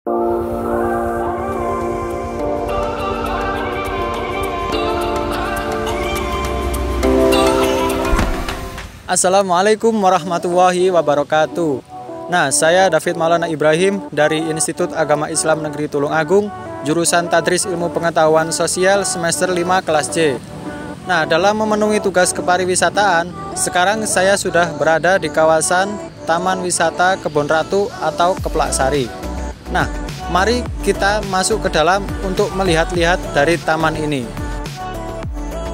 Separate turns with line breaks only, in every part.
Assalamualaikum warahmatullahi wabarakatuh. Nah, saya David Maulana Ibrahim dari Institut Agama Islam Negeri Tulungagung, jurusan Tadris Ilmu Pengetahuan Sosial semester 5 kelas C. Nah, dalam memenuhi tugas kepariwisataan, sekarang saya sudah berada di kawasan Taman Wisata Kebon Ratu atau Keplak Sari. Nah, mari kita masuk ke dalam untuk melihat-lihat dari taman ini.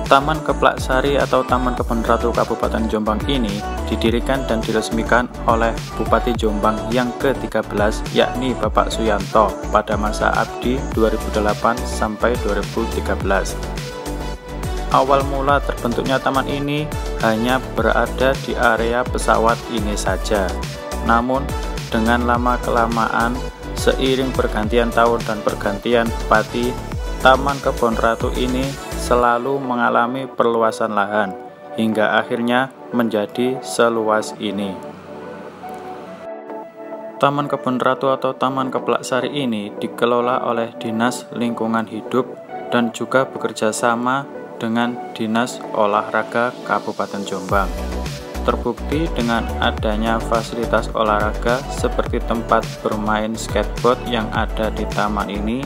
Taman Keplak Sari atau Taman Kebon Ratu Kabupaten Jombang ini didirikan dan diresmikan oleh Bupati Jombang yang ke-13 yakni Bapak Suyanto pada masa Abdi 2008 sampai 2013. Awal mula terbentuknya taman ini hanya berada di area pesawat ini saja. Namun dengan lama-kelamaan seiring pergantian tahun dan pergantian bupati, Taman Kebon Ratu ini selalu mengalami perluasan lahan hingga akhirnya menjadi seluas ini. Taman Kebon Ratu atau Taman Keplak Sari ini dikelola oleh Dinas Lingkungan Hidup dan juga bekerja sama dengan Dinas Olahraga Kabupaten Jombang. Terbukti dengan adanya fasilitas olahraga seperti tempat bermain skateboard yang ada di taman ini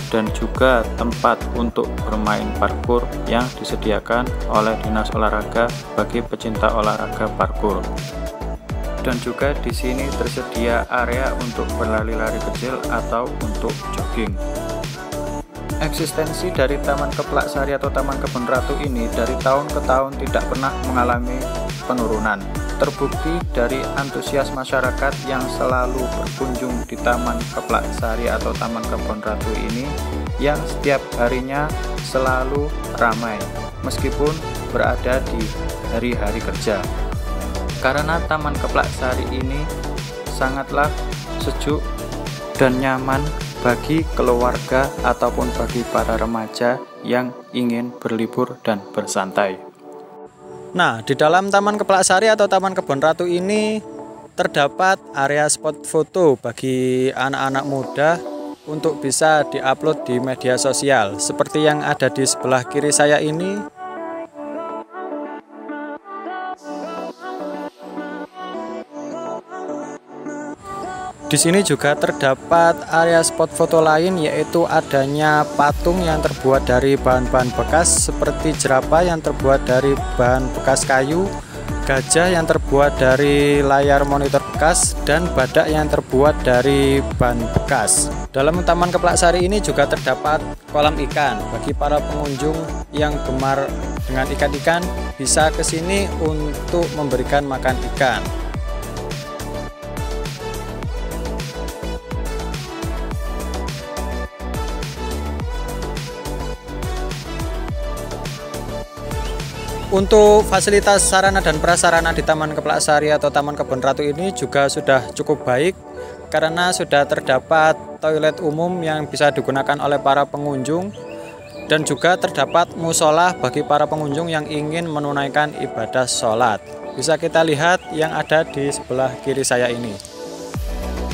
dan juga tempat untuk bermain parkur yang disediakan oleh Dinas Olahraga bagi pecinta olahraga parkur. Dan juga di sini tersedia area untuk berlari-lari kecil atau untuk jogging. Eksistensi dari Taman Keplak Sari atau Taman Kebon Ratu ini dari tahun ke tahun tidak pernah mengalami penurunan. Terbukti dari antusias masyarakat yang selalu berkunjung di Taman Keplak Sari atau Taman Kebon Ratu ini yang setiap harinya selalu ramai meskipun berada di hari-hari kerja. Karena Taman Keplak Sari ini sangatlah sejuk dan nyaman bagi keluarga ataupun bagi para remaja yang ingin berlibur dan bersantai.
Nah, di dalam Taman Keplak Sari atau Taman Kebon Ratu ini terdapat area spot foto bagi anak-anak muda untuk bisa diupload di media sosial seperti yang ada di sebelah kiri saya ini. Di sini juga terdapat area spot foto lain, yaitu adanya patung yang terbuat dari bahan-bahan bekas seperti jerapah yang terbuat dari bahan bekas kayu, gajah yang terbuat dari layar monitor bekas, dan badak yang terbuat dari ban bekas. Dalam Taman Keplak Sari ini juga terdapat kolam ikan. Bagi para pengunjung yang gemar dengan ikan-ikan bisa ke sini untuk memberikan makan ikan. Untuk fasilitas sarana dan prasarana di Taman Keplak Sari atau Taman Kebon Ratu ini juga sudah cukup baik karena sudah terdapat toilet umum yang bisa digunakan oleh para pengunjung dan juga terdapat musola bagi para pengunjung yang ingin menunaikan ibadah sholat. Bisa kita lihat yang ada di sebelah kiri saya ini.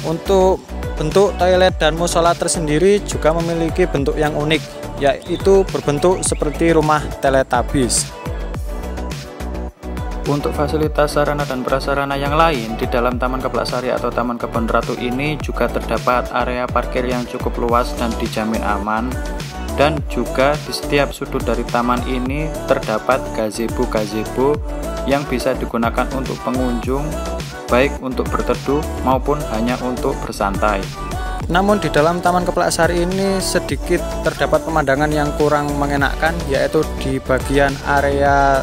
Untuk bentuk toilet dan musola tersendiri juga memiliki bentuk yang unik, yaitu berbentuk seperti rumah Teletubbies.
Untuk fasilitas sarana dan prasarana yang lain di dalam Taman Keplak Sari atau Taman Kebon Ratu ini juga terdapat area parkir yang cukup luas dan dijamin aman, dan juga di setiap sudut dari taman ini terdapat gazebo yang bisa digunakan untuk pengunjung baik untuk berteduh maupun hanya untuk bersantai.
Namun di dalam Taman Keplak Sari ini sedikit terdapat pemandangan yang kurang mengenakan, yaitu di bagian area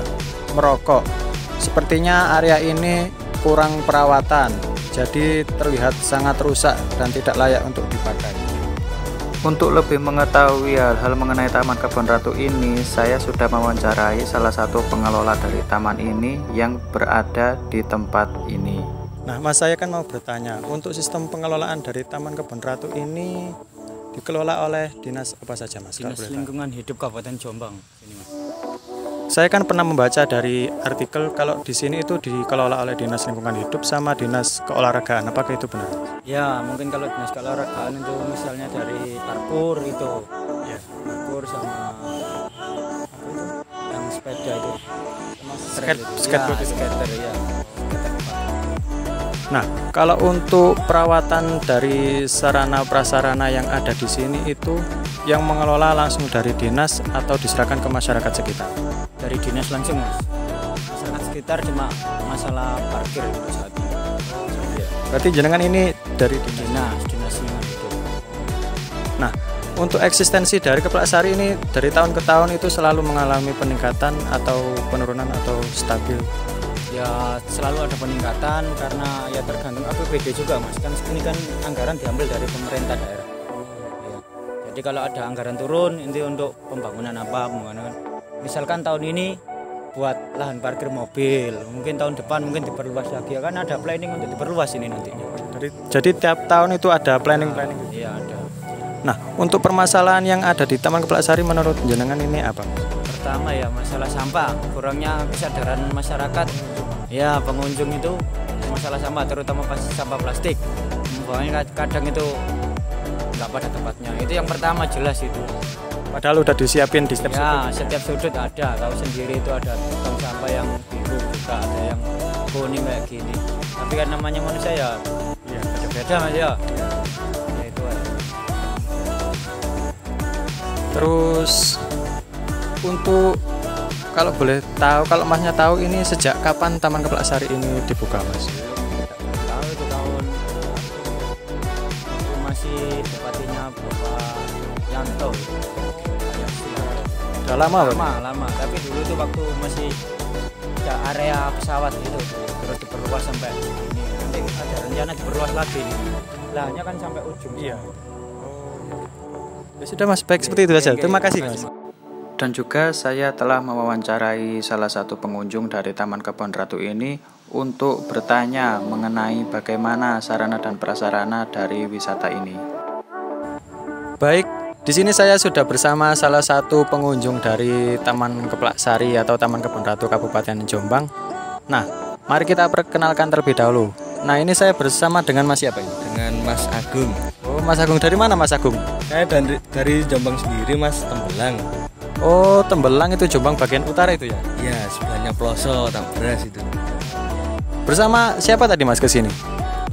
merokok. Sepertinya area ini kurang perawatan, jadi terlihat sangat rusak dan tidak layak untuk dipakai.
Untuk lebih mengetahui hal-hal mengenai Taman Kebon Ratu ini, saya sudah mewawancarai salah satu pengelola dari taman ini yang berada di tempat ini.
Nah, Mas, saya kan mau bertanya, untuk sistem pengelolaan dari Taman Kebon Ratu ini dikelola oleh dinas apa saja, Mas?
Dinas Lingkungan Hidup Kabupaten Jombang ini, Mas.
Saya kan pernah membaca dari artikel kalau di sini itu dikelola oleh Dinas Lingkungan Hidup sama Dinas Keolahragaan. Apakah itu benar?
Ya, mungkin kalau dinas keolahragaan itu misalnya dari parkur itu,
Ya.
parkur sama apa itu, yang sepeda itu, sama
Skateboard
ya,
itu.
skater ya.
Nah, kalau untuk perawatan dari sarana prasarana yang ada di sini itu yang mengelola langsung dari dinas atau diserahkan ke masyarakat sekitar?
Dari dinas langsung mas. Masyarakat sekitar cuma masalah parkir itu saat ini. Ya.
Berarti jenengan ini dari dinas.
Dinas lingkungan hidup.
Nah, untuk eksistensi dari Keplak Sari ini dari tahun ke tahun itu selalu mengalami peningkatan atau penurunan atau stabil?
Ya selalu ada peningkatan karena ya tergantung APBD juga mas, kan ini kan anggaran diambil dari pemerintah daerah ya. Jadi kalau ada anggaran turun ini untuk pembangunan misalkan tahun ini buat lahan parkir mobil, mungkin tahun depan mungkin diperluas lagi ya, kan ada planning untuk diperluas ini nantinya.
Jadi tiap tahun itu ada planning-planning?
Iya ada.
Nah, untuk permasalahan yang ada di Taman Keplak Sari menurut jenengan ini apa?
Pertama ya masalah sampah, kurangnya kesadaran masyarakat ya pengunjung itu masalah sampah, terutama pas sampah plastik membuangnya kadang itu nggak pada tempatnya. Itu yang pertama jelas itu.
Padahal udah disiapin di setiap
ya, setiap sudut ada, tahu sendiri itu ada tong sampah yang biru juga, ada yang kuning kayak gini. Tapi kan namanya manusia ya beda-beda mas ya. Ya itu aja.
Terus untuk kalau boleh tahu, kalau masnya tahu ini sejak kapan Taman Keplak Sari ini dibuka mas?
Tahu itu tahun waktu masih bupatinya Bapak Yanto.
Udah lama Pak?
Lama, tapi dulu tuh waktu masih ada area pesawat itu terus diperluas sampai ini, nanti ada rencana diperluas lagi nih. Lahnya kan sampai ujung.
Iya. Ya sudah mas, baik seperti itu saja. Terima kasih mas.
Dan juga saya telah mewawancarai salah satu pengunjung dari Taman Kebon Ratu ini untuk bertanya mengenai bagaimana sarana dan prasarana dari wisata ini.
Baik, di sini saya sudah bersama salah satu pengunjung dari Taman Keplak Sari atau Taman Kebon Ratu Kabupaten Jombang. Nah, mari kita perkenalkan terlebih dahulu. Nah, ini saya bersama dengan Mas siapa ini?
Dengan Mas Agung.
Oh, Mas Agung, dari mana Mas Agung?
Saya dari Jombang sendiri Mas, Tembelang.
Oh, Tembelang itu Jombang bagian utara itu ya?
Ya, sebelahnya Ploso, Tambras itu.
Bersama siapa tadi Mas ke sini?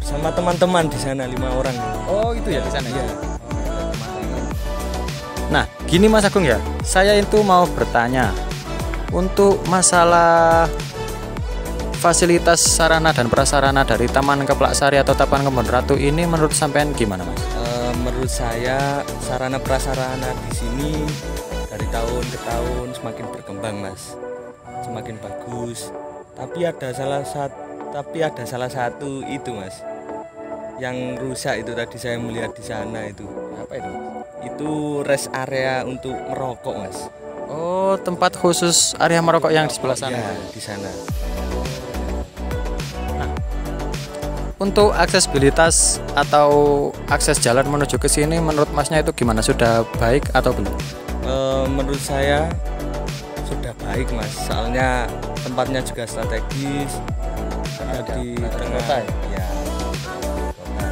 Bersama teman-teman di sana 5 orang.
Oh, itu ya di sana ya.
Iya.
Nah, gini Mas Agung ya, saya itu mau bertanya untuk masalah fasilitas sarana dan prasarana dari Taman Keplak Sari atau Taman Kebon Ratu ini menurut sampean gimana Mas?
Menurut saya sarana prasarana di sini dari tahun ke tahun semakin berkembang Mas, semakin bagus. Tapi ada salah satu itu Mas, yang rusak itu tadi saya melihat di sana itu.
Apa itu?
Itu rest area untuk merokok Mas.
Oh, tempat khusus area merokok yang di sebelah sana.
Ya, di sana.
Untuk aksesibilitas atau akses jalan menuju ke sini menurut Masnya itu gimana? Sudah baik atau belum?
Menurut saya sudah baik Mas, soalnya tempatnya juga strategis, ada di tengah
kota
ya. Kota.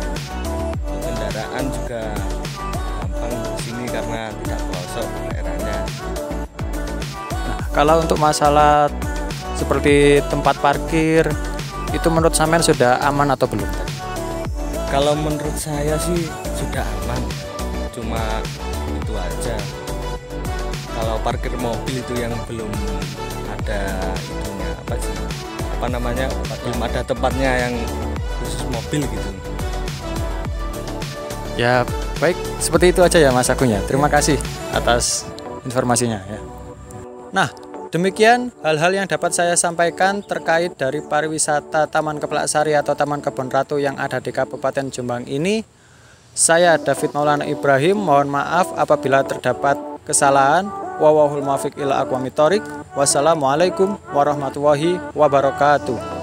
Kendaraan juga gampang di sini karena tidak pelosok daerahnya.
Nah, kalau untuk masalah seperti tempat parkir itu menurut sampean sudah aman atau belum?
Kalau menurut saya sih sudah aman, cuma itu aja. Kalau parkir mobil itu yang belum ada itunya belum ada tempatnya yang khusus mobil gitu.
Ya baik, seperti itu aja ya Mas Agung ya. Terima kasih atas informasinya ya. Nah, demikian hal-hal yang dapat saya sampaikan terkait dari pariwisata Taman Keplak Sari atau Taman Kebon Ratu yang ada di Kabupaten Jombang ini. Saya David Maulana Ibrahim, mohon maaf apabila terdapat kesalahan. Wallahul muwaffiq ila aqwamit thoriq. Wassalamualaikum warahmatullahi wabarakatuh.